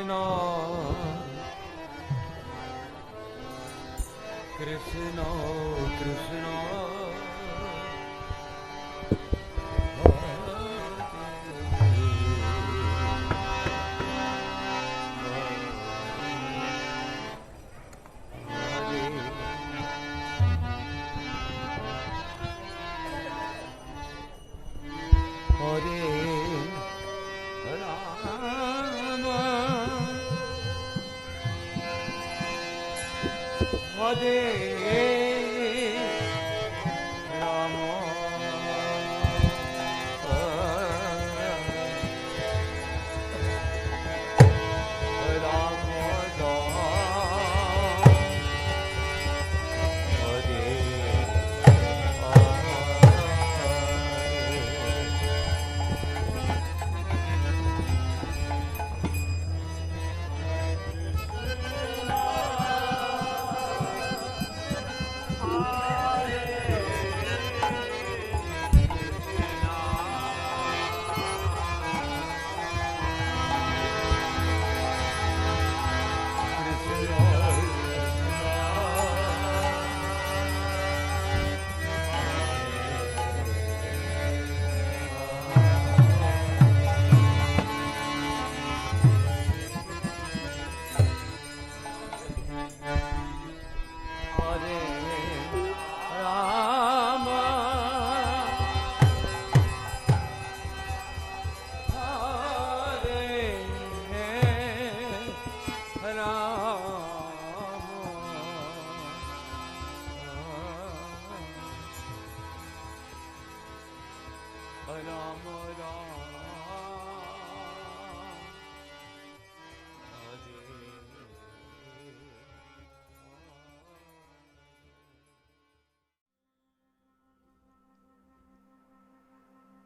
Krishna, Krishna, Krishna,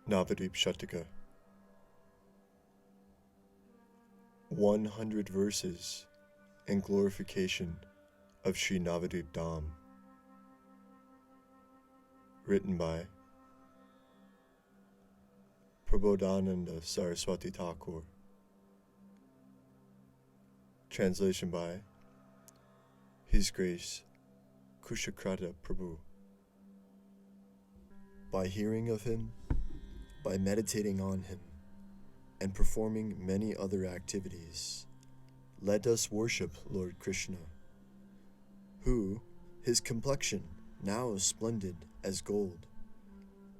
Navadvipa Sataka. 100 verses in glorification of Sri Navadvipa Dham. Written by Prabhodananda Sarasvati Thakura. Translation by His Grace Kusakratha Prabhu. By hearing of him, by meditating on him, and performing many other activities, let us worship Lord Krishna, who, his complexion now splendid as gold,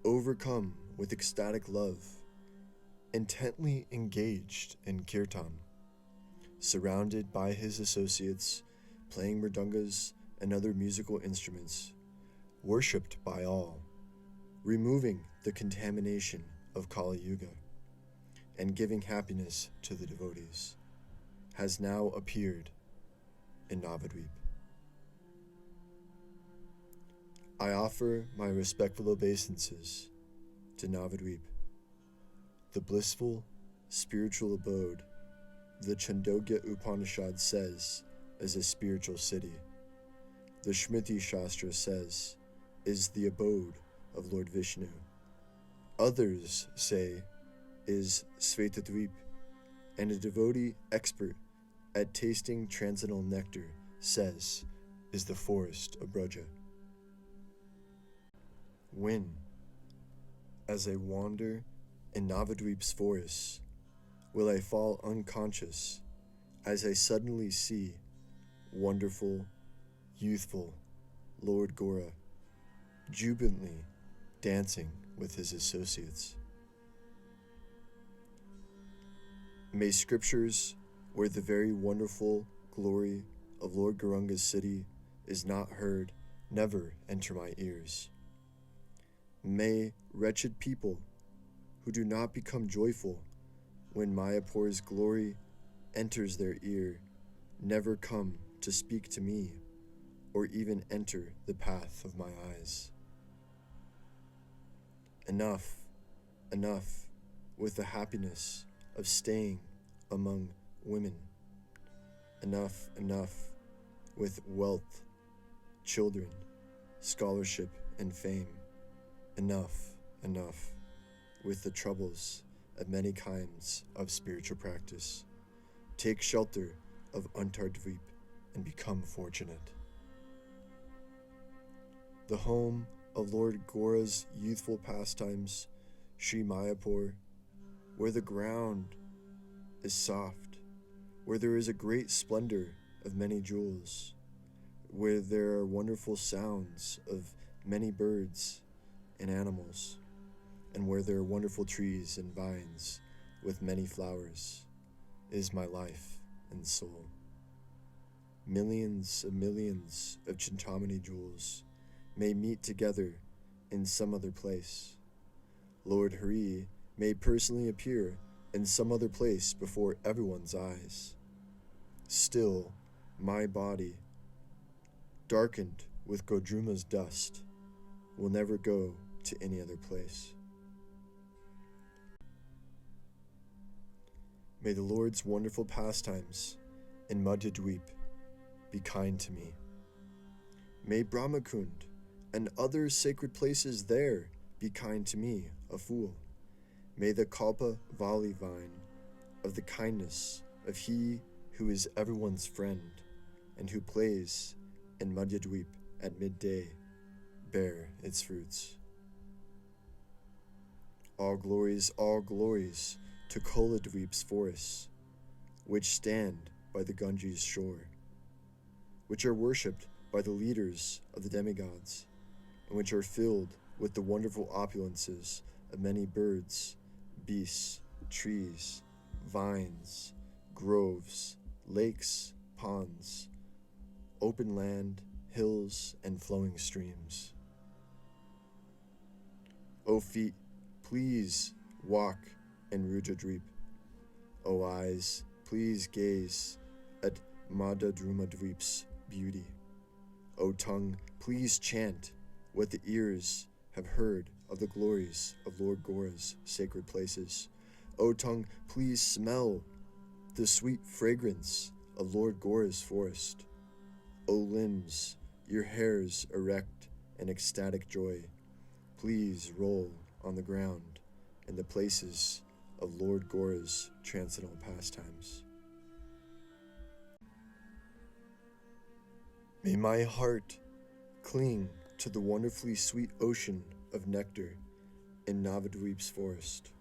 overcome with ecstatic love, intently engaged in kirtan, surrounded by his associates, playing mridangas and other musical instruments, worshipped by all, removing the contamination of Kali Yuga, and giving happiness to the devotees, has now appeared in Navadvipa. I offer my respectful obeisances to Navadvipa, the blissful spiritual abode the Chandogya Upanishad says is a spiritual city. The Smriti Shastra says is the abode of Lord Vishnu. Others say is Svetadvip, and a devotee expert at tasting transcendental nectar says is the forest of Braja. When, as I wander in Navadvip's forests, will I fall unconscious as I suddenly see wonderful, youthful Lord Gora jubilantly dancing with his associates? May scriptures where the very wonderful glory of Lord Gauranga's city is not heard never enter my ears. May wretched people who do not become joyful when Mayapur's glory enters their ear never come to speak to me or even enter the path of my eyes. Enough, enough with the happiness of staying among women. Enough, enough with wealth, children, scholarship, and fame. Enough, enough with the troubles of many kinds of spiritual practice. take shelter of Navadvipa and become fortunate. The home of Lord Gaura's youthful pastimes, Sri Mayapur, where the ground is soft, where there is a great splendor of many jewels, where there are wonderful sounds of many birds and animals, and where there are wonderful trees and vines with many flowers, is my life and soul. Millions of Chintamani jewels may meet together in some other place. Lord Hari may personally appear in some other place before everyone's eyes. Still, my body, darkened with Godruma's dust, will never go to any other place. May the Lord's wonderful pastimes in Navadvipa be kind to me. May Brahmakund and other sacred places there be kind to me, a fool. May the Kalpa Vali vine of the kindness of he who is everyone's friend and who plays in Navadvipa at midday bear its fruits. All glories to Koladweep's forests, which stand by the Ganges shore, which are worshipped by the leaders of the demigods, and which are filled with the wonderful opulences of many birds, beasts, trees, vines, groves, lakes, ponds, open land, hills, and flowing streams. O feet, please walk in Rudradweep. O eyes, please gaze at Navadvipa's beauty. O tongue, please chant what the ears have heard of the glories of Lord Gaura's sacred places. O tongue, please smell the sweet fragrance of Lord Gaura's forest. O limbs, your hairs erect in ecstatic joy, please roll on the ground in the places of Lord Gaura's transcendental pastimes. May my heart cling to the wonderfully sweet ocean of nectar in Navadvipa's forest,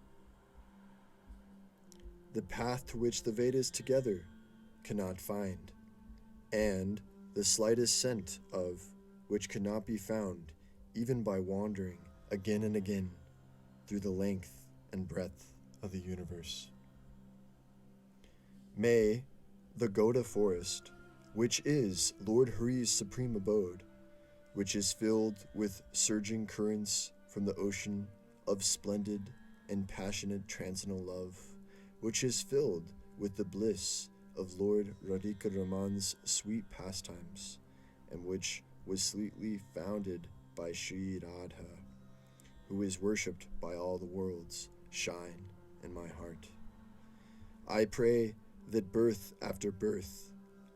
the path to which the Vedas together cannot find, and the slightest scent of which cannot be found even by wandering again and again through the length and breadth of the universe. May the Goda forest, which is Lord Hari's supreme abode, which is filled with surging currents from the ocean of splendid and passionate transcendental love, which is filled with the bliss of Lord Radhika Raman's sweet pastimes, and which was sweetly founded by Sri Radha, who is worshipped by all the worlds, shine in my heart. I pray that birth after birth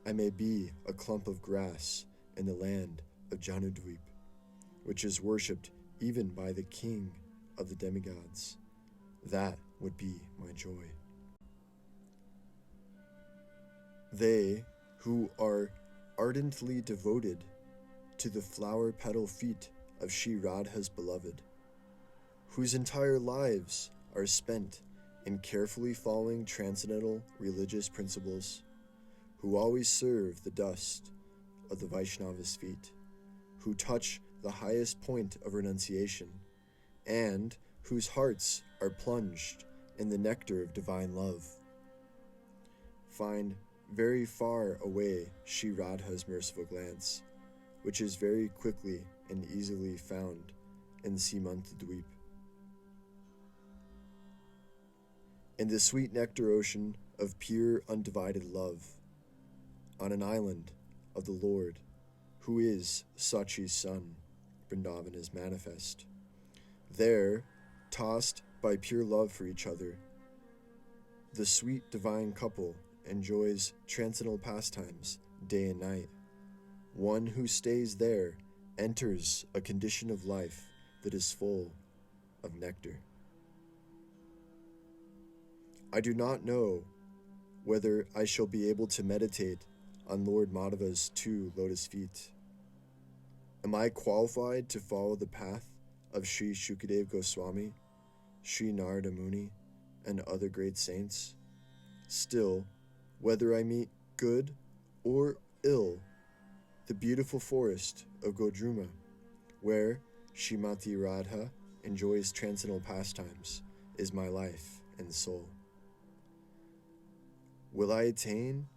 I may be a clump of grass in the land of Janudweep, which is worshipped even by the king of the demigods. That would be my joy. They who are ardently devoted to the flower petal feet of Sri Radha's beloved, whose entire lives are spent in carefully following transcendental religious principles, who always serve the dust of the Vaishnava's feet, who touch the highest point of renunciation, and whose hearts are plunged in the nectar of divine love, find very far away Sri Radha's merciful glance, which is very quickly and easily found in Simantadweep. In the sweet nectar ocean of pure undivided love, on an island of the Lord, who is Sachi's son, Vrindavan is manifest. There, tossed by pure love for each other, the sweet divine couple enjoys transcendental pastimes day and night. One who stays there enters a condition of life that is full of nectar. I do not know whether I shall be able to meditate on Lord Madhava's 2 lotus feet. Am I qualified to follow the path of Sri Shukadev Goswami, Sri Narada Muni, and other great saints? Still, whether I meet good or ill, the beautiful forest of Godruma, where Srimati Radha enjoys transcendental pastimes, is my life and soul. Will I attain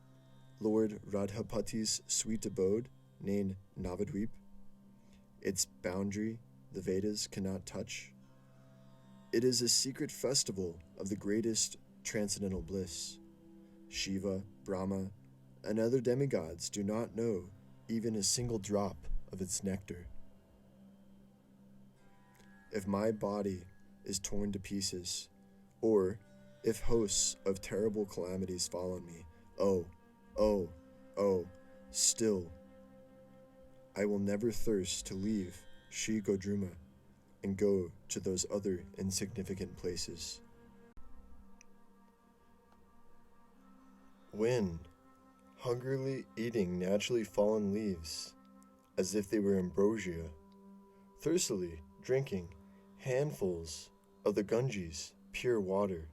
Lord Radhapati's sweet abode, named Navadvipa? Its boundary the Vedas cannot touch. It is a secret festival of the greatest transcendental bliss. Shiva, Brahma, and other demigods do not know even a single drop of its nectar. If my body is torn to pieces, or if hosts of terrible calamities fall on me, still, I will never thirst to leave Sri Godruma and go to those other insignificant places. When, hungrily eating naturally fallen leaves, as if they were ambrosia, thirstily drinking handfuls of the Ganges, pure water,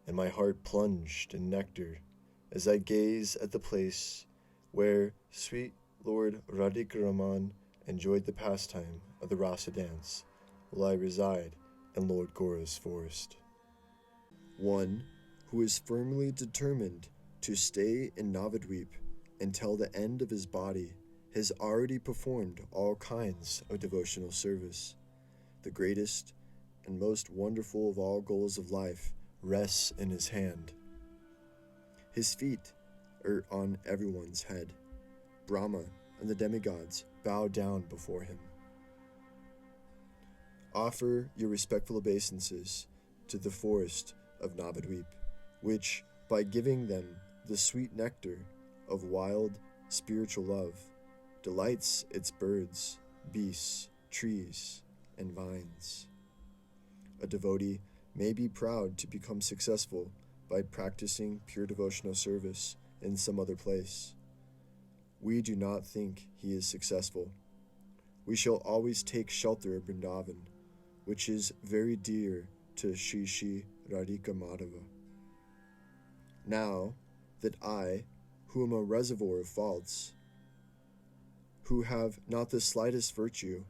and my heart plunged in nectar as I gaze at the place where sweet Lord Radhika Raman enjoyed the pastime of the Rasa dance, will I reside in Lord Gaura's forest. One who is firmly determined to stay in Navadvipa until the end of his body has already performed all kinds of devotional service. The greatest and most wonderful of all goals of life rests in his hand. His feet are on everyone's head. Brahma and the demigods bow down before him. Offer your respectful obeisances to the forest of Navadvipa, which, by giving them the sweet nectar of wild spiritual love, delights its birds, beasts, trees, and vines. A devotee may be proud to become successful by practicing pure devotional service in some other place. We do not think he is successful. We shall always take shelter of Vrindavan, which is very dear to Shri Shri Radhika Madhava. Now that I, who am a reservoir of faults, who have not the slightest virtue,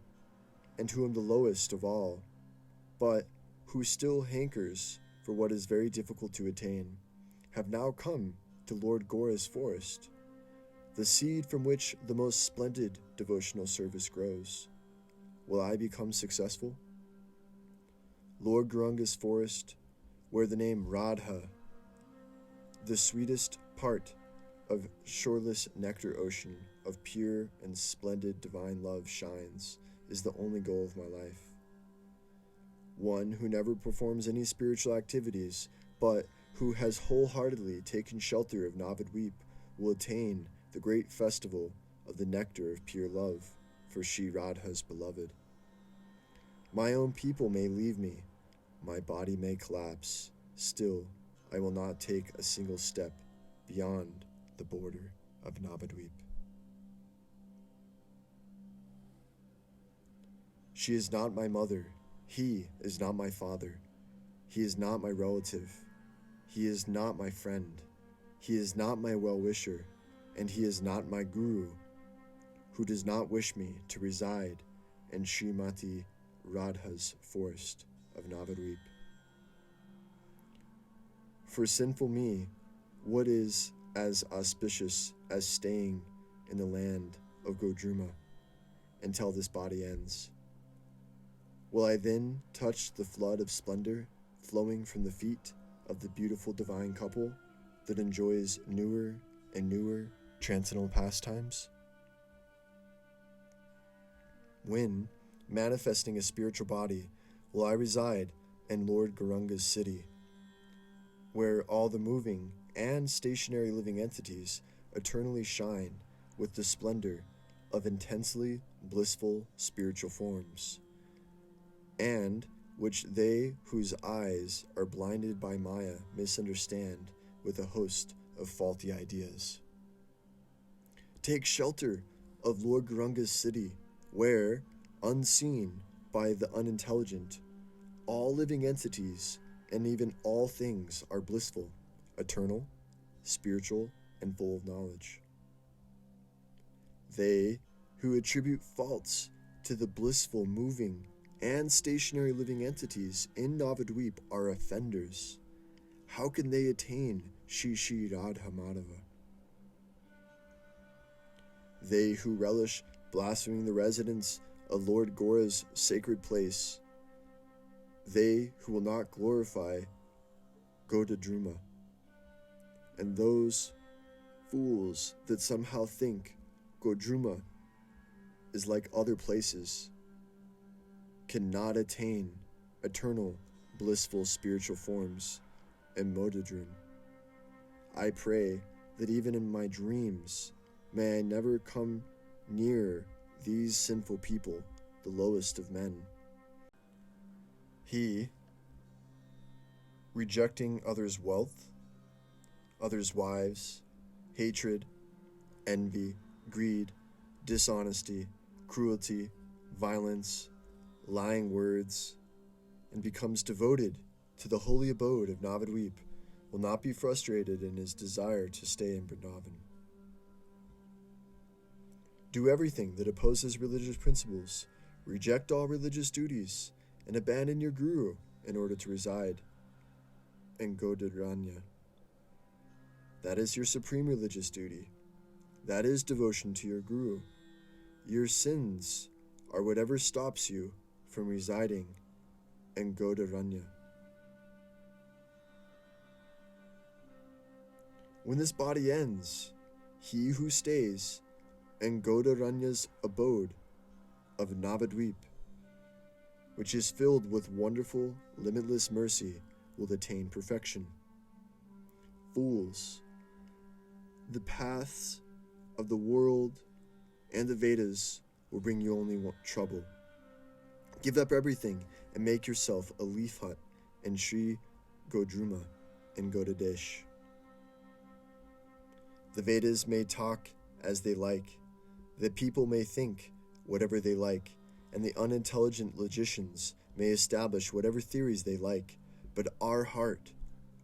and who am the lowest of all, but who still hankers for what is very difficult to attain, have now come to Lord Gaura's forest, the seed from which the most splendid devotional service grows. Will I become successful? Lord Gauranga's forest, where the name Radha, the sweetest part of shoreless nectar ocean of pure and splendid divine love shines, is the only goal of my life. One who never performs any spiritual activities, but who has wholeheartedly taken shelter of Navadvipa, will attain the great festival of the nectar of pure love for Sri Radha's beloved. My own people may leave me, my body may collapse, still I will not take a single step beyond the border of Navadvipa. She is not my mother, he is not my father, he is not my relative, he is not my friend, he is not my well-wisher, and he is not my guru, who does not wish me to reside in Srimati Radha's forest of Navadvipa. For sinful me, what is as auspicious as staying in the land of Godruma until this body ends? Will I then touch the flood of splendor flowing from the feet of the beautiful divine couple that enjoys newer and newer transcendental pastimes? When, manifesting a spiritual body, will I reside in Lord Gauranga's city, where all the moving and stationary living entities eternally shine with the splendor of intensely blissful spiritual forms, and which they whose eyes are blinded by Maya misunderstand with a host of faulty ideas. Take shelter of Lord Gurunga's city, where, unseen by the unintelligent, all living entities and even all things are blissful, eternal, spiritual, and full of knowledge. They who attribute faults to the blissful, moving, and stationary living entities in Navadvipa are offenders. How can they attain Shri Radha Madhava? They who relish blaspheming the residents of Lord Gora's sacred place, they who will not glorify Godadruma, and those fools that somehow think Godruma is like other places, cannot attain eternal, blissful spiritual forms and Modadrum. I pray that even in my dreams, may I never come near these sinful people, the lowest of men. He, rejecting others' wealth, others' wives, hatred, envy, greed, dishonesty, cruelty, violence, lying words, and becomes devoted to the holy abode of Navadvipa, will not be frustrated in his desire to stay in Vrindavan. Do everything that opposes religious principles, reject all religious duties, and abandon your guru in order to reside in Godadranya. That is your supreme religious duty. That is devotion to your guru. Your sins are whatever stops you from residing in Godadranya. When this body ends, he who stays in Godaranya's abode of Navadvipa, which is filled with wonderful, limitless mercy, will attain perfection. Fools, the paths of the world and the Vedas will bring you only trouble. Give up everything and make yourself a leaf hut in Sri Godruma in Godadesh. The Vedas may talk as they like, the people may think whatever they like, and the unintelligent logicians may establish whatever theories they like, but our heart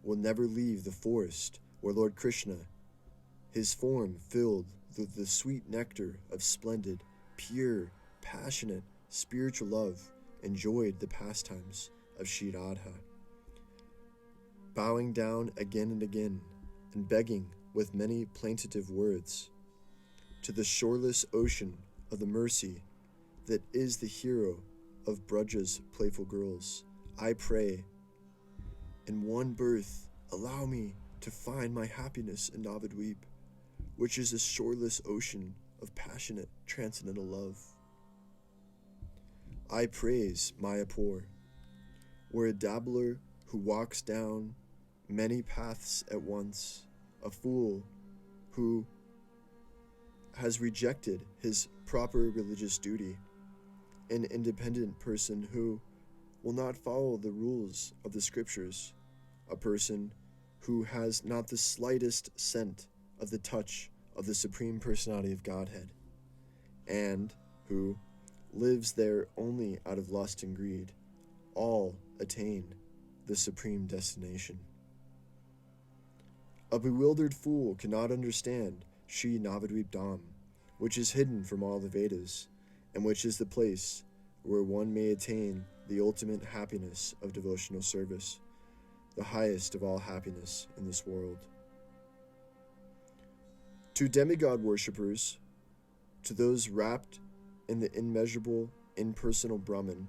will never leave the forest where Lord Krishna, his form filled with the sweet nectar of splendid, pure, passionate, spiritual love, enjoyed the pastimes of Sri Radha. Bowing down again and again, and begging with many plaintive words, to the shoreless ocean of the mercy that is the hero of Braja's playful girls, I pray, in one birth, allow me to find my happiness in Navadvipa, which is a shoreless ocean of passionate, transcendental love. I praise Mayapur, where a dabbler who walks down many paths at once, a fool who has rejected his proper religious duty, an independent person who will not follow the rules of the scriptures, a person who has not the slightest scent of the touch of the Supreme Personality of Godhead, and who lives there only out of lust and greed, all attain the supreme destination. A bewildered fool cannot understand Sri Navadvipa Dham, which is hidden from all the Vedas, and which is the place where one may attain the ultimate happiness of devotional service, the highest of all happiness in this world. To demigod worshippers, to those wrapped in the immeasurable, impersonal Brahman,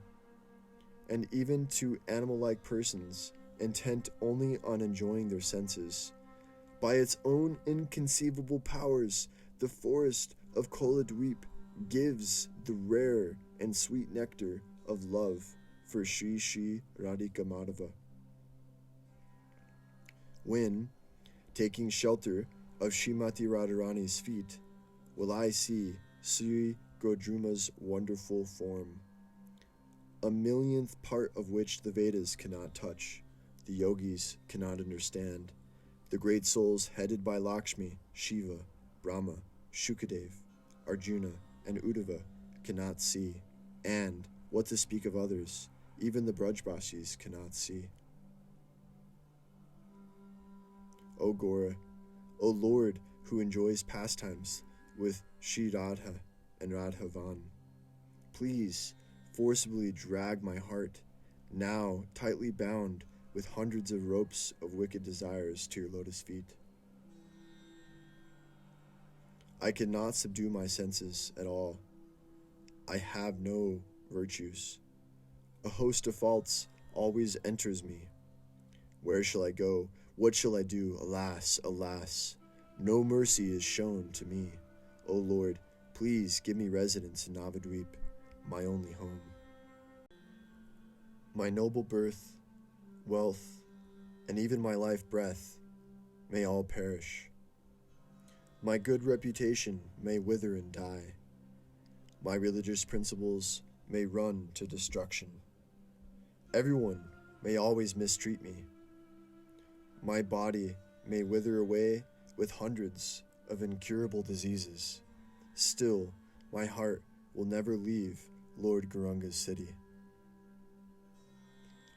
and even to animal-like persons intent only on enjoying their senses, by its own inconceivable powers, the forest of Koladweep gives the rare and sweet nectar of love for Sri Sri Radhika Madhava. When, taking shelter of Srimati Radharani's feet, will I see Sri Godruma's wonderful form, a millionth part of which the Vedas cannot touch, the yogis cannot understand, the great souls headed by Lakshmi, Shiva, Brahma, Shukadev, Arjuna, and Uddhava cannot see, and, what to speak of others, even the Brajbasis cannot see. O Gora, O Lord who enjoys pastimes with Shri Radha and Radhavan, please forcibly drag my heart, now tightly bound with hundreds of ropes of wicked desires, to your lotus feet. I cannot subdue my senses at all. I have no virtues. A host of faults always enters me. Where shall I go? What shall I do? Alas, alas, no mercy is shown to me. O Lord, please give me residence in Navadvipa, my only home. My noble birth, wealth, and even my life breath may all perish. My good reputation may wither and die. My religious principles may run to destruction. Everyone may always mistreat me. My body may wither away with hundreds of incurable diseases. Still, my heart will never leave Lord Gauranga's city.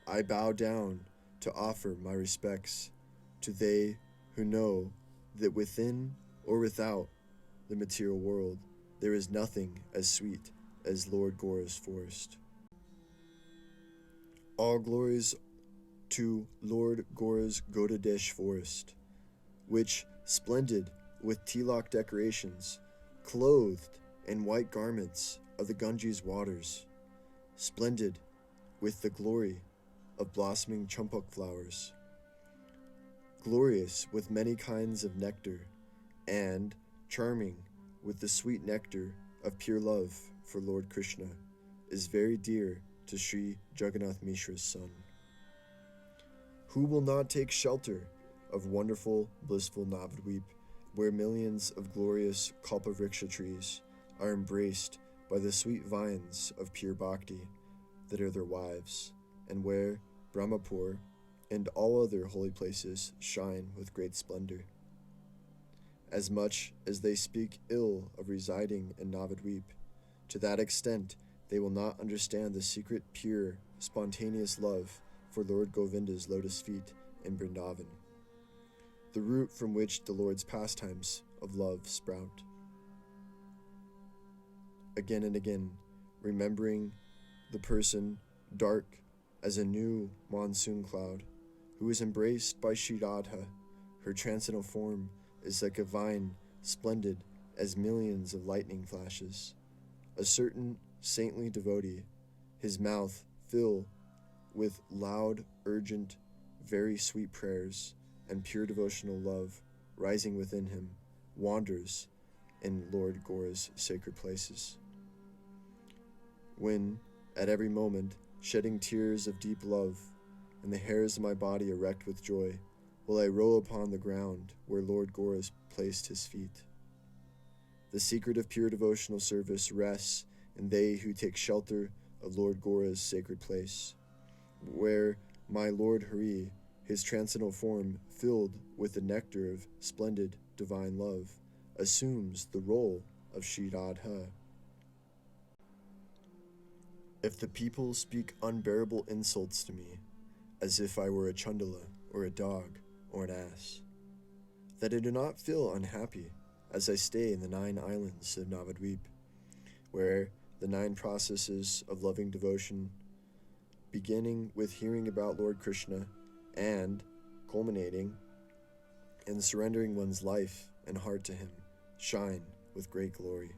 I bow down to offer my respects to they who know that within or without the material world there is nothing as sweet as Lord Gaura's forest. All glories to Lord Gaura's Godadesh forest, which, splendid with tilak decorations, clothed in white garments of the Ganges waters, splendid with the glory of blossoming champak flowers, glorious with many kinds of nectar, and charming with the sweet nectar of pure love for Lord Krishna, is very dear to Sri Jagannath Mishra's son. Who will not take shelter of wonderful, blissful Navadvipa, where millions of glorious kalpavriksha trees are embraced by the sweet vines of pure bhakti that are their wives, and where Brahmapur and all other holy places shine with great splendor? As much as they speak ill of residing in Navadvipa, to that extent they will not understand the secret, pure, spontaneous love for Lord Govinda's lotus feet in Vrindavan, the root from which the Lord's pastimes of love sprout. Again and again, remembering the person dark as a new monsoon cloud, who is embraced by Sri Radha, her transcendental form is like a vine splendid as millions of lightning flashes. A certain saintly devotee, his mouth filled with loud, urgent, very sweet prayers and pure devotional love rising within him, wanders in Lord Gaura's sacred places. When, at every moment, shedding tears of deep love, and the hairs of my body erect with joy, will I roll upon the ground where Lord Gaura has placed his feet. The secret of pure devotional service rests in they who take shelter of Lord Gaura's sacred place, where my Lord Hari, his transcendental form filled with the nectar of splendid divine love, assumes the role of Sri Radha. If the people speak unbearable insults to me, as if I were a chandala or a dog or an ass, that I do not feel unhappy as I stay in the 9 islands of Navadvipa, where the 9 processes of loving devotion, beginning with hearing about Lord Krishna and culminating in surrendering one's life and heart to him, shine with great glory.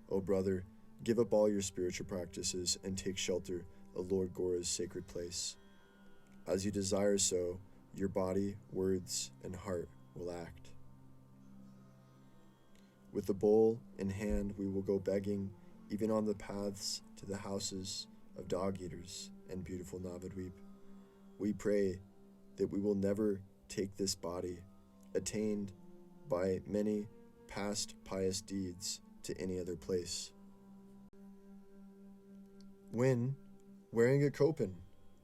O brother, give up all your spiritual practices and take shelter of Lord Gaura's sacred place. As you desire so, your body, words, and heart will act. With the bowl in hand, we will go begging, even on the paths to the houses of dog-eaters and beautiful Navadvipa. We pray that we will never take this body, attained by many past pious deeds, to any other place. When, wearing a kopan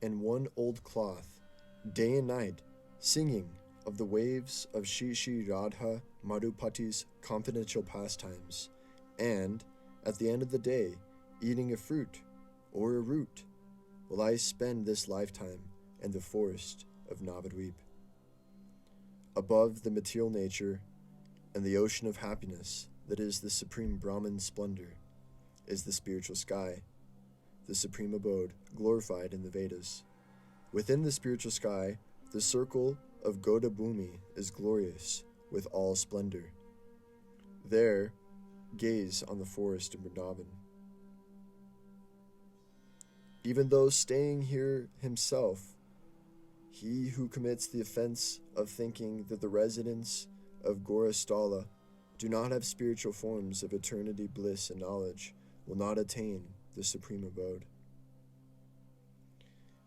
and one old cloth, day and night, singing of the waves of Shri Radha Madhupati's confidential pastimes, and, at the end of the day, eating a fruit or a root, will I spend this lifetime in the forest of Navadvipa. Above the material nature and the ocean of happiness that is the supreme Brahman splendor is the spiritual sky, the supreme abode glorified in the Vedas. Within the spiritual sky, the circle of Goda Bhumi is glorious with all splendor. There, gaze on the forest of Vrindavan. Even though staying here himself, he who commits the offense of thinking that the residents of Gaurasthala do not have spiritual forms of eternity, bliss, and knowledge will not attain the supreme abode.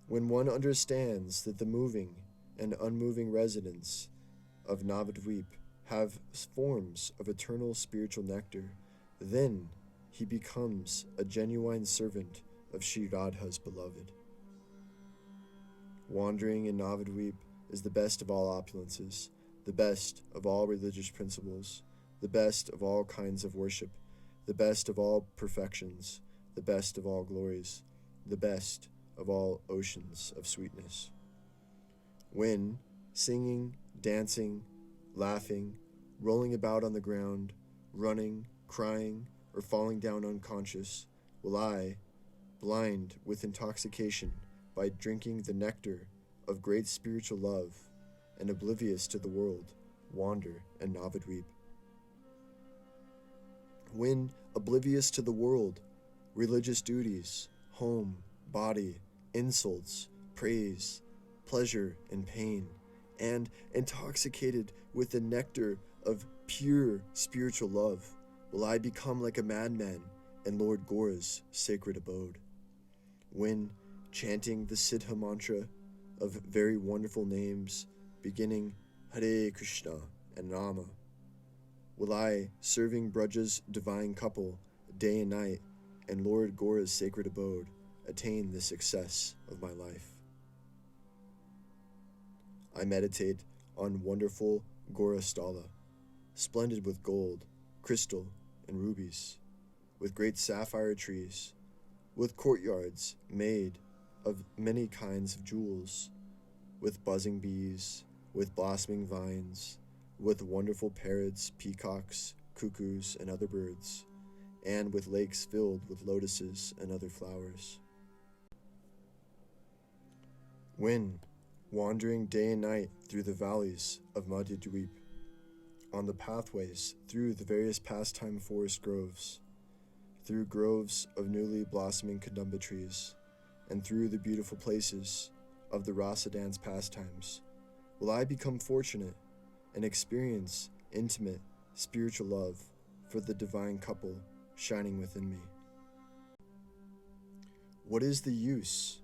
When one understands that the moving and unmoving residents of Navadvipa have forms of eternal spiritual nectar, then he becomes a genuine servant of Sri Radha's beloved. Wandering in Navadvipa is the best of all opulences, the best of all religious principles, the best of all kinds of worship, the best of all perfections, the best of all glories, the best of all oceans of sweetness. When, singing, dancing, laughing, rolling about on the ground, running, crying, or falling down unconscious, will I, blind with intoxication by drinking the nectar of great spiritual love and oblivious to the world, wander in Navadvipa. When, oblivious to the world, religious duties, home, body, insults, praise, pleasure, and pain, and intoxicated with the nectar of pure spiritual love, will I become like a madman in Lord Gaura's sacred abode. When, chanting the Siddha mantra of very wonderful names, beginning Hare Krishna and Rama, will I, serving Braja's divine couple day and night in Lord Gaura's sacred abode, attain the success of my life. I meditate on wonderful Gaurasthala, splendid with gold, crystal, and rubies, with great sapphire trees, with courtyards made of many kinds of jewels, with buzzing bees, with blossoming vines, with wonderful parrots, peacocks, cuckoos, and other birds, and with lakes filled with lotuses and other flowers. When, wandering day and night through the valleys of Madhyadweep, on the pathways through the various pastime forest groves, through groves of newly blossoming kadamba trees, and through the beautiful places of the rasa dance pastimes, will I become fortunate and experience intimate spiritual love for the divine couple shining within me. What is the use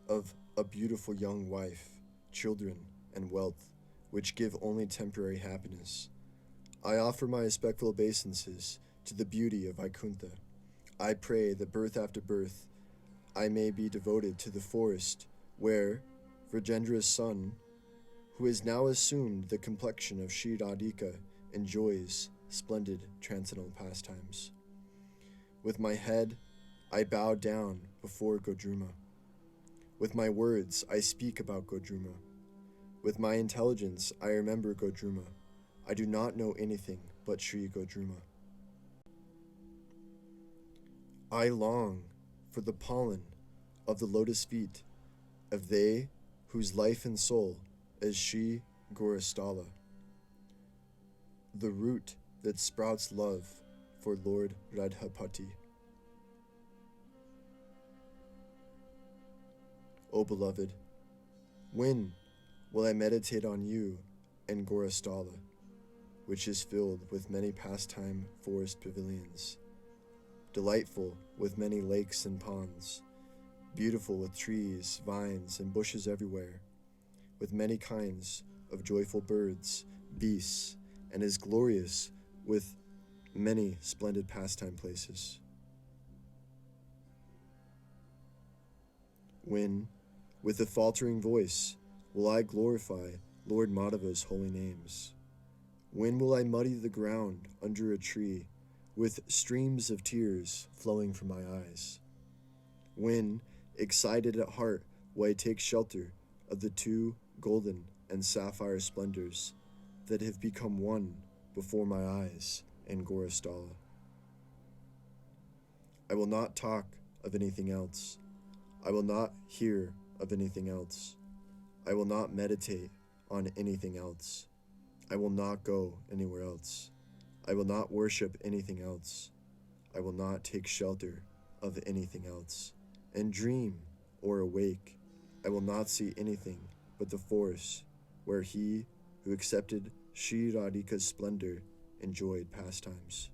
of a beautiful young wife, children, and wealth, which give only temporary happiness? I offer my respectful obeisances to the beauty of Vaikuntha. I pray that birth after birth I may be devoted to the forest where Vrajendra's son, who has now assumed the complexion of Sri Radhika, enjoys splendid transcendental pastimes. With my head, I bow down before Godruma. With my words, I speak about Godruma. With my intelligence, I remember Godruma. I do not know anything but Sri Godruma. I long for the pollen of the lotus feet of they whose life and soul is Sri Gaurasthala, the root that sprouts love for Lord Radhapati. O beloved, when will I meditate on you in Gaurasthala, which is filled with many pastime forest pavilions, delightful with many lakes and ponds, beautiful with trees, vines, and bushes everywhere, with many kinds of joyful birds, beasts, and is glorious with many splendid pastime places. When, with a faltering voice, will I glorify Lord Madhava's holy names? When will I muddy the ground under a tree with streams of tears flowing from my eyes? When, excited at heart, will I take shelter of the two golden and sapphire splendors that have become one before my eyes in Gorasthala? I will not talk of anything else. I will not hear of anything else. I will not meditate on anything else. I will not go anywhere else. I will not worship anything else. I will not take shelter of anything else. And dream or awake, I will not see anything but the forest where he who accepted Sri Radhika's splendor enjoyed pastimes.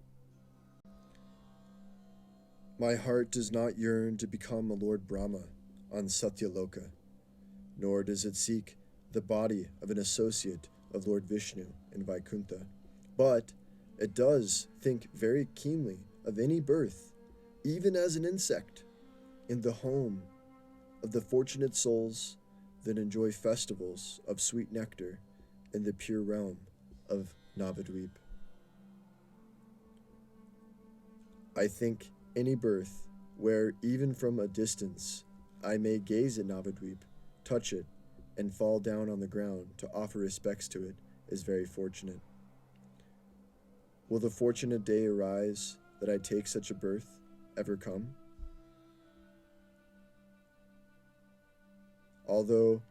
My heart does not yearn to become a Lord Brahma on Satyaloka, nor does it seek the body of an associate of Lord Vishnu in Vaikuntha, but it does think very keenly of any birth, even as an insect, in the home of the fortunate souls that enjoy festivals of sweet nectar in the pure realm of Navadvipa. I think any birth where, even from a distance, I may gaze at Navadvipa, touch it, and fall down on the ground to offer respects to it is very fortunate. Will the fortunate day arise that I take such a birth ever come? Although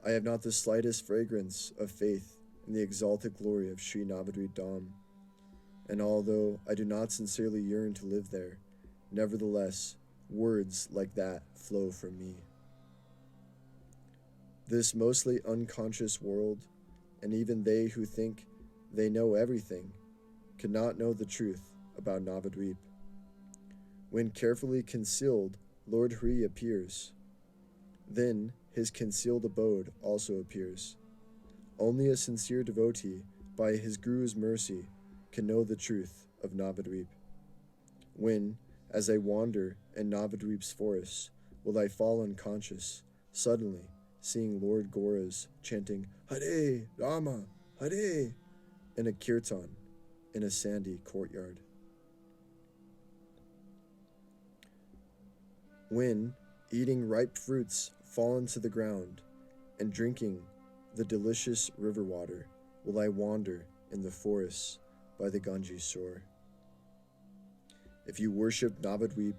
I have not the slightest fragrance of faith in the exalted glory of Sri Navadvipa Dham, and although I do not sincerely yearn to live there, nevertheless, words like that flow from me. This mostly unconscious world, and even they who think they know everything, cannot know the truth about Navadvipa. When carefully concealed, Lord Hari appears. Then his concealed abode also appears. Only a sincere devotee, by his Guru's mercy, can know the truth of Navadvipa. When, as I wander in Navadvipa's forests, will I fall unconscious, suddenly seeing Lord Goras chanting Hare Rama, Hare, in a kirtan in a sandy courtyard. When, eating ripe fruits fallen to the ground and drinking the delicious river water, will I wander in the forests by the Ganges shore. If you worship Navadvipa,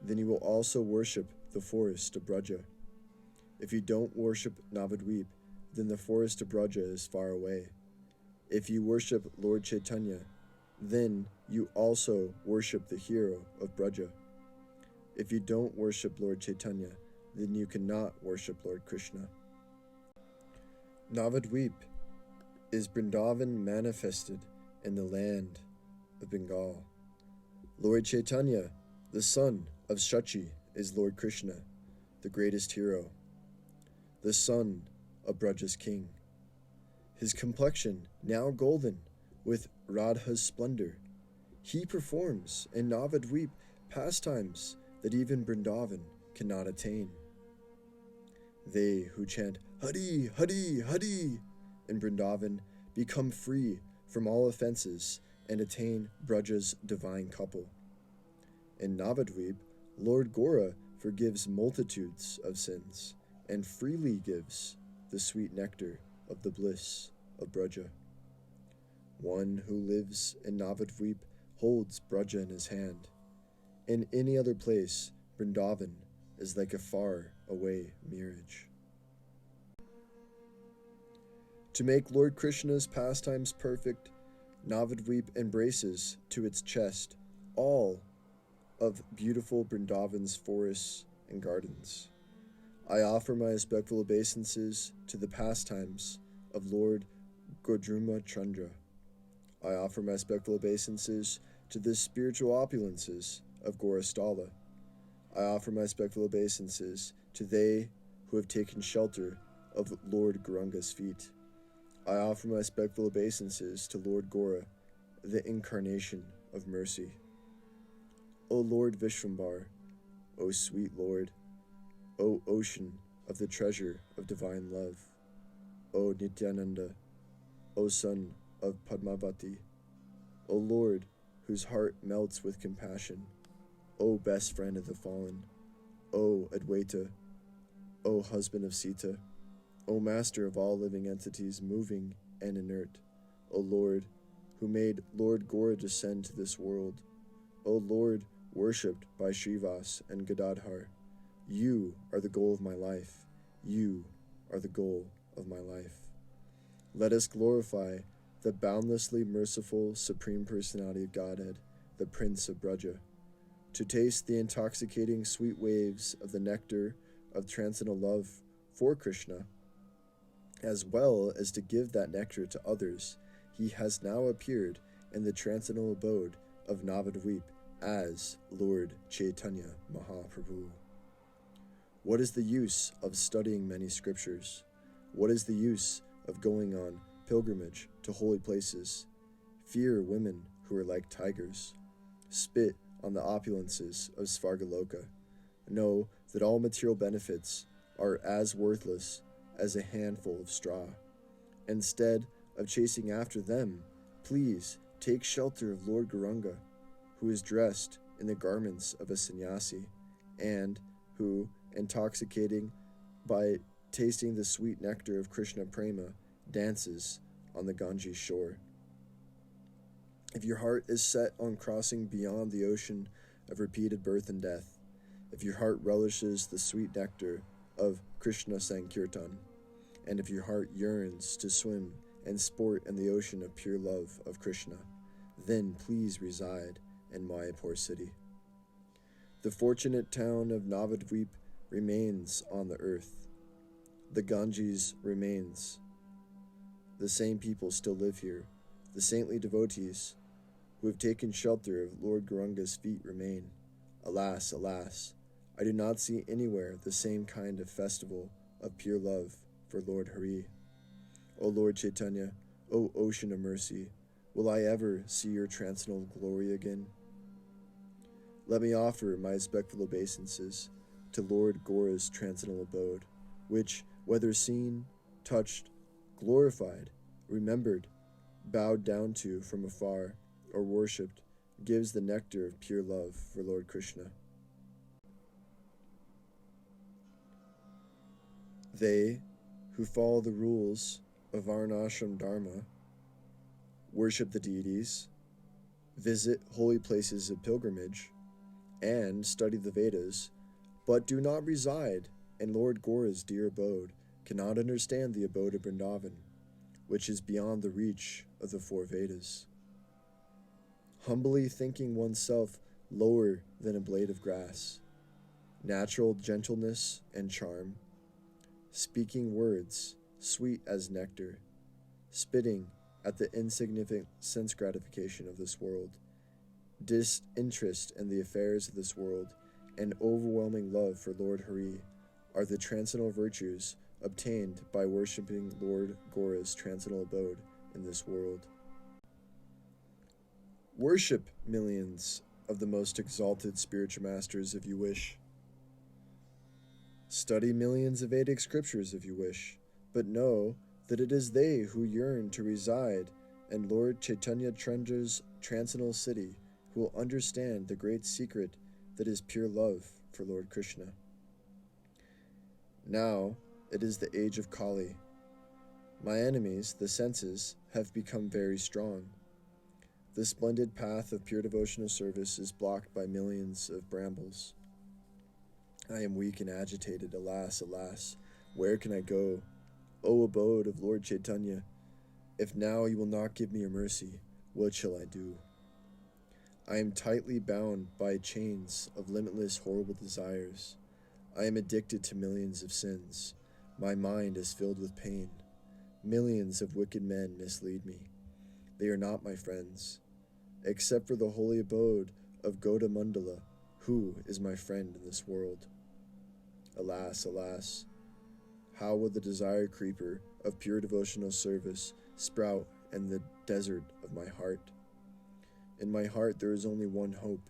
then you will also worship the forest of Braja. If you don't worship Navadvipa, then the forest of Braja is far away. If you worship Lord Chaitanya, then you also worship the hero of Braja. If you don't worship Lord Chaitanya, then you cannot worship Lord Krishna. Navadvipa is Vrindavan manifested in the land of Bengal. Lord Chaitanya, the son of Shachi, is Lord Krishna, the greatest hero, the son of Braja's king. His complexion now golden with Radha's splendor, he performs in Navadvipa pastimes that even Vrindavan cannot attain. They who chant Hari, Hari, Hari in Vrindavan become free from all offenses and attain Braja's divine couple. In Navadvipa, Lord Gora forgives multitudes of sins and freely gives the sweet nectar of the bliss of Braja. One who lives in Navadvipa holds Braja in his hand. In any other place, Vrindavan is like a far-away mirage. To make Lord Krishna's pastimes perfect, Navadvipa embraces to its chest all of beautiful Vrindavan's forests and gardens. I offer my respectful obeisances to the pastimes of Lord Godruma Chandra. I offer my respectful obeisances to the spiritual opulences of Gorasthala. I offer my respectful obeisances to they who have taken shelter of Lord Gauranga's feet. I offer my respectful obeisances to Lord Gora, the incarnation of mercy. O Lord Vishvambar, O sweet Lord, O ocean of the treasure of divine love, O Nityananda, O son of Padmavati, O Lord, whose heart melts with compassion, O best friend of the fallen, O Advaita, O husband of Sita, O master of all living entities moving and inert, O Lord, who made Lord Gora descend to this world, O Lord, worshipped by Srivas and Gadadhar, you are the goal of my life. You are the goal of my life. Let us glorify the boundlessly merciful Supreme Personality of Godhead, the Prince of Braja, to taste the intoxicating sweet waves of the nectar of transcendental love for Krishna, as well as to give that nectar to others. He has now appeared in the transcendental abode of Navadvipa as Lord Chaitanya Mahaprabhu. What is the use of studying many scriptures? What is the use of going on pilgrimage to holy places? Fear women who are like tigers. Spit on the opulences of Svargaloka. Know that all material benefits are as worthless as a handful of straw. Instead of chasing after them, please take shelter of Lord Gauranga, who is dressed in the garments of a sannyasi, and who, intoxicating by tasting the sweet nectar of Krishna Prema, dances on the Ganges shore. If your heart is set on crossing beyond the ocean of repeated birth and death, if your heart relishes the sweet nectar of Krishna Sankirtan, and if your heart yearns to swim and sport in the ocean of pure love of Krishna, then please reside in Mayapur city. The fortunate town of Navadvipa remains on the earth. The Ganges remains. The same people still live here. The saintly devotees who have taken shelter of Lord Gauranga's feet remain. Alas, alas, I do not see anywhere the same kind of festival of pure love for Lord Hari. O Lord Chaitanya, O ocean of mercy, will I ever see your transcendental glory again? Let me offer my respectful obeisances to Lord Gaura's transcendental abode, which, whether seen, touched, glorified, remembered, bowed down to from afar, or worshipped, gives the nectar of pure love for Lord Krishna. They who follow the rules of Varnashram Dharma, worship the deities, visit holy places of pilgrimage, and study the Vedas, but do not reside in Lord Gaura's dear abode, cannot understand the abode of Vrindavan, which is beyond the reach of the four Vedas. Humbly thinking oneself lower than a blade of grass, natural gentleness and charm, speaking words sweet as nectar, spitting at the insignificant sense gratification of this world, disinterest in the affairs of this world, and overwhelming love for Lord Hari are the transcendental virtues obtained by worshipping Lord Gaura's transcendental abode in this world. Worship millions of the most exalted spiritual masters if you wish. Study millions of Vedic scriptures if you wish, but know that it is they who yearn to reside in Lord Chaitanya Chandra's transcendental city who will understand the great secret that is pure love for Lord Krishna. Now it is the age of Kali. My enemies, the senses, have become very strong. The splendid path of pure devotional service is blocked by millions of brambles. I am weak and agitated, alas, alas, where can I go? O abode of Lord Chaitanya, if now you will not give me your mercy, what shall I do? I am tightly bound by chains of limitless horrible desires. I am addicted to millions of sins. My mind is filled with pain. Millions of wicked men mislead me. They are not my friends, except for the holy abode of Gaudamandala, who is my friend in this world. Alas, alas, how will the desire creeper of pure devotional service sprout in the desert of my heart? In my heart there is only one hope.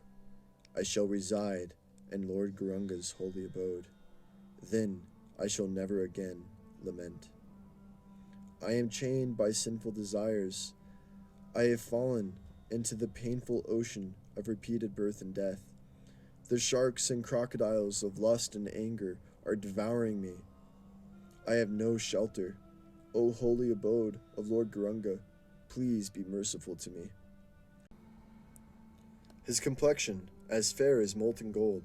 I shall reside in Lord Gauranga's holy abode. Then I shall never again lament. I am chained by sinful desires. I have fallen into the painful ocean of repeated birth and death. The sharks and crocodiles of lust and anger are devouring me. I have no shelter. O holy abode of Lord Gauranga, please be merciful to me. His complexion as fair as molten gold,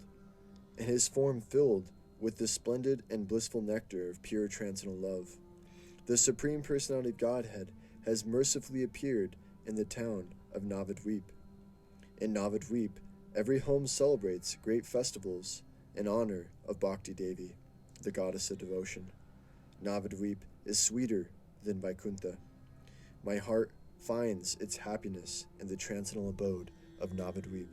and his form filled with the splendid and blissful nectar of pure transcendental love. The Supreme Personality of Godhead has mercifully appeared in the town of Navadvipa. In Navadvipa, every home celebrates great festivals in honor of Bhakti Devi, the goddess of devotion. Navadvipa is sweeter than Vaikuntha. My heart finds its happiness in the transcendental abode of Navadvipa.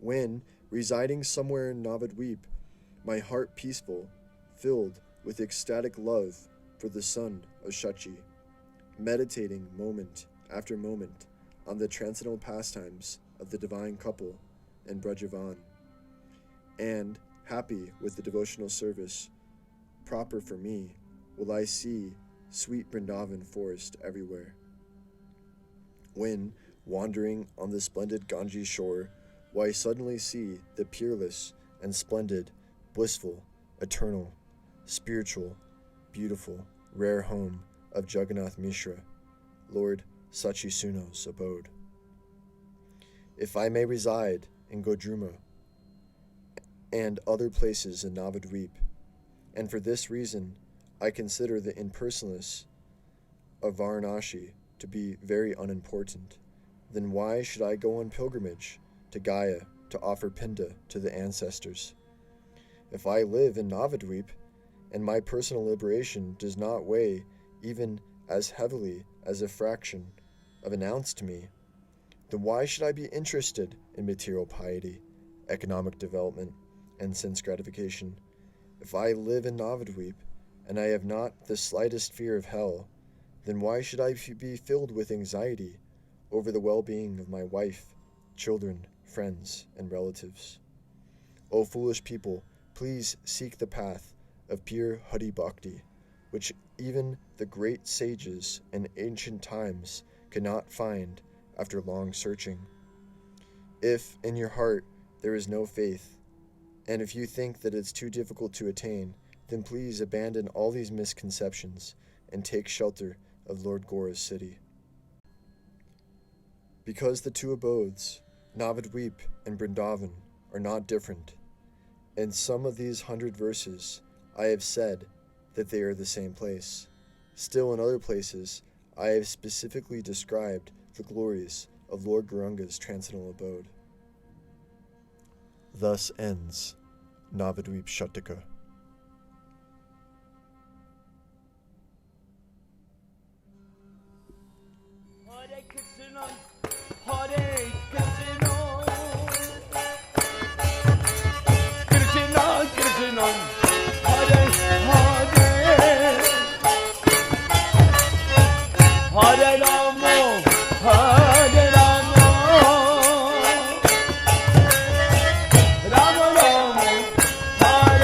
When, residing somewhere in Navadvipa, my heart peaceful, filled with ecstatic love for the son of Shachi, meditating moment after moment on the transcendental pastimes of the divine couple in Brajavan, and happy with the devotional service proper for me, will I see sweet Vrindavan forest everywhere. When, wandering on the splendid Ganges shore, will I suddenly see the peerless and splendid, blissful, eternal, spiritual, beautiful, rare home of Jagannath Mishra, Lord Sachisuno's abode. If I may reside in Godruma and other places in Navadvipa, and for this reason I consider the impersonalness of Varanasi to be very unimportant, then why should I go on pilgrimage to Gaya to offer pinda to the ancestors? If I live in Navadvipa, and my personal liberation does not weigh even as heavily as a fraction of an ounce to me, then why should I be interested in material piety, economic development, and sense gratification? If I live in Navadvipa, and I have not the slightest fear of hell, then why should I be filled with anxiety over the well-being of my wife, children, friends, and relatives? O foolish people, please seek the path of pure Hari Bhakti, which even the great sages in ancient times could not find after long searching. If in your heart there is no faith, and if you think that it's too difficult to attain, then please abandon all these misconceptions and take shelter of Lord Gaura's city. Because the two abodes, Navadvipa and Vrindavan, are not different, in some of these 100 verses I have said that they are the same place. Still in other places I have specifically described the glories of Lord Gauranga's transcendental abode. Thus ends Navadvipa Sataka. Hare Krishna, Hare Krishna, Krishna Krishna, Hare Hare, Hare Rama, Hare Rama, Rama Rama, Hare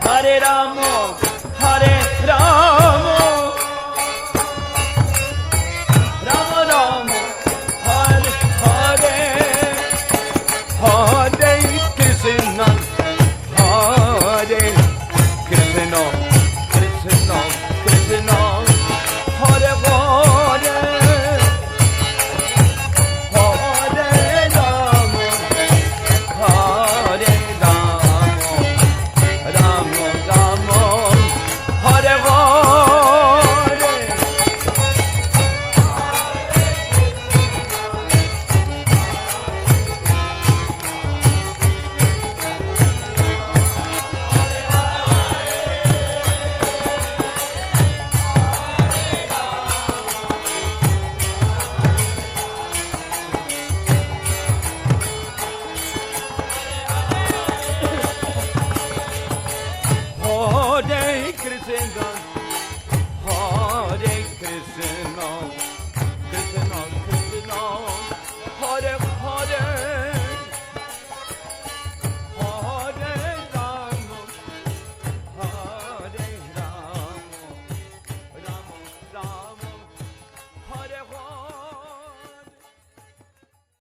Hare Rama.